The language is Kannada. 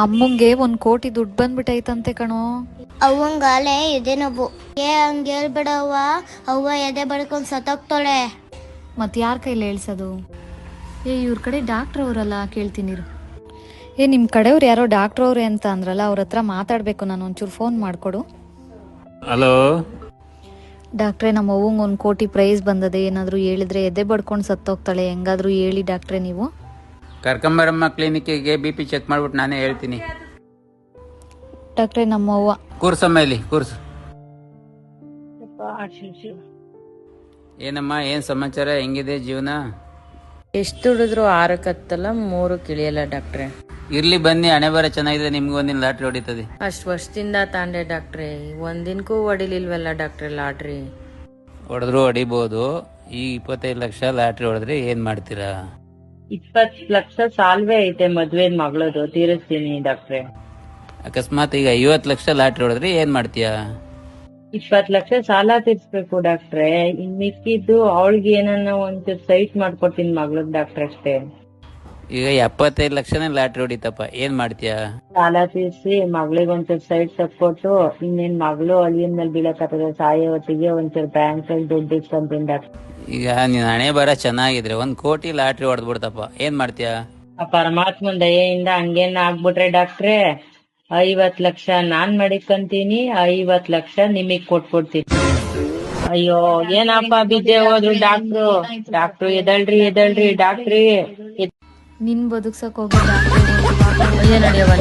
ಅಮ್ಮಂಗೆ 1 ಕೋಟಿ ದುಡ್ಡು ಬಂದ್ಬಿಟ್ಟೈತಂತೆ ಕಣೋ. ಅವಂಗಾಲೆ ಎದೆ ನೋವು. ಹಂಗ ಹೇಳ್ಬಿಡವ್ವ, ಅವ್ವ ಎದೆ ಬಡ್ಕೊಂಡ್ ಸತ್ತೋಗ್ತಾಳೆ. ಮತ್ ಯಾರ ಕೈಲಿ ಹೇಳ್ಸೋದು? ಇವ್ರ ಕಡೆ ಡಾಕ್ಟರ್ ಅವರಲ್ಲ, ಕೇಳ್ತೀನಿರು. ನಿಮ್ ಕಡೆಯವ್ರು ಯಾರೋ ಡಾಕ್ಟರ್ ಅವ್ರೆ ಅಂತ ಅಂದ್ರಲ್ಲ, ಅವ್ರ ಹತ್ರ ಮಾತಾಡ್ಬೇಕು. ನಾನು ಒಂಚೂರು ಫೋನ್ ಮಾಡ್ಕೊಡು. ಹಲೋ ಡಾಕ್ಟ್ರೆ, ನಮ್ಮ ಅವ್ವಂಗೆ 1 ಕೋಟಿ ಪ್ರೈಸ್ ಬಂದದೆ. ಏನಾದ್ರು ಹೇಳಿದ್ರೆ ಎದೆ ಬಡ್ಕೊಂಡು ಸತ್ತೋಗ್ತಾಳೆ. ಹೆಂಗಾದ್ರೂ ಹೇಳಿ ಡಾಕ್ಟ್ರೆ ನೀವು. ಕರ್ಕೊಂಬರಮ್ಮ ಕ್ಲಿನಿಕ್ಕಿಗೆ, BP ಚೆಕ್ ಮಾಡ್ಬಿಟ್ಟು ನಾನೇ ಹೇಳ್ತೀನಿ. ಡಾಕ್ಟ್ರೆ, ನಮ್ಮ ಅವ್ವ. ಕೂರ್ಸಮ್ಮ ಇಲ್ಲಿ, ಕೂರ್ಸು. ಏನಮ್ಮ, ಏನ್ ಸಮಾಚಾರ? ಹೆಂಗಿದೆ ಜೀವನ? ಎಷ್ಟು ದುಡಿದ್ರು 6ಕ್ಕೆ ಹತ್ತಲ್ಲ, 3ಕ್ಕೆ ಇಳಿಯಲ್ಲ ಡಾಕ್ಟ್ರೆ. ಇರ್ಲಿ ಬನ್ನಿ, ಹಣೆ ಬರ ಚೆನ್ನಾಗಿದೆ, ನಿಮ್ಗೆ ಒಂದಿನ ಲಾಟ್ರಿ ಹೊಡಿತದೆ. ಅಷ್ಟು ವರ್ಷದಿಂದ ತಾಂಡೆ ಡಾಕ್ಟ್ರೆ, ಒಂದಿನಕ್ಕೂ ಹೊಡಿಲಿಲ್ವಲ್ಲ ಡಾಕ್ಟ್ರೆ ಲಾಟ್ರಿ. ಹೊಡೆದ್ರು ಹೊಡಿಬಹುದು. ಈ 25 ಲಕ್ಷ ಲಾಟ್ರಿ ಹೊಡೆದ್ರೆ ಏನ್ ಮಾಡ್ತೀರಾ? 20 ಲಕ್ಷ ಸಾಲ್ವೆ ಐತೆ ಮದ್ವೆ ಮಗಳದು, ತೀರಿಸ್ತೀನಿ ಡಾಕ್ಟ್ರೆ. ಅಕಸ್ಮಾತ್ ಈಗ 50 ಲಕ್ಷ ಲಾಟ್ರಿ ಹೊಡೆದ್ರೆ ಏನ್ ಮಾಡ್ತೀಯಾ? 20 ಲಕ್ಷ ಸಾಲ ತೀರ್ಸ್ಬೇಕು ಡಾಕ್ಟ್ರೆ. ಇನ್ ಮಿಕ್ಕಿದ್ದು ಅವಳಿಗೆ ಏನನ್ನ ಒಂಚೂರು ಸೈಟ್ ಮಾಡ್ಕೊಡ್ತೀನಿ ಮಗಳದ್ ಡಾಕ್ಟ್ರೆ ಅಷ್ಟೇ. ಈಗ 75 ಲಕ್ಷನೇ ಲಾಟ್ರಿ ಹೊಡಿತಪ್ಪ, ಏನ್ ಮಾಡ್ತೀಯಾ? ಸಾಲ ತೀರ್ಸಿ ಮಗಳಿಗೆ ಒಂಚೂರು ಸೈಟ್ ತಕ್ಕೊಟ್ಟು, ಇನ್ನೇನ್ ಮಗಳು ಅಳಿಯನ್ ಮೇಲೆ ಬೀಳಕತ್ತದ, ಸಾಯೋ ಹೊತ್ತಿಗೆ ಒಂಚೂರು ಬ್ಯಾಂಕ್ ಅಲ್ಲಿ ದುಡ್ಡು ಇಸ್ಕೊಂತೀನಿ ಡಾಕ್ಟ್ರೆ. ಈಗ ನೀನ್ ಹಣೆ ಬರ ಚೆನ್ನಾಗಿದ್ರೆ 1 ಕೋಟಿ ಲಾಟ್ರಿ ಹೊಡೆದ್ಬಿಡ್ತಪ್ಪ, ಏನ್ ಮಾಡ್ತೀಯಾ? ಆ ಪರಮಾತ್ಮನ್ ದಯೆಯಿಂದ ಹಂಗೇನ ಆಗ್ಬಿಟ್ರೆ ಡಾಕ್ಟ್ರೆ, 50 ಲಕ್ಷ ನಾನ್ ಮಡಿಕಂತೀನಿ, 50 ಲಕ್ಷ ನಿಮಗ್ ಕೊಟ್ಬಿಡ್ತೀನಿ. ಅಯ್ಯೋ ಏನಪ್ಪ ಬಿದ್ದೆ ಹೋದ್ರು ಡಾಕ್ಟ್ರು ಎದಳ್ರಿ ಡಾಕ್ಟ್ರಿ. ನಿನ್ ಬದುಕ್ಸಕ್ ಹೋಗೋ ಡಾಕ್ಟ್ರೆ ನಡೆಯವ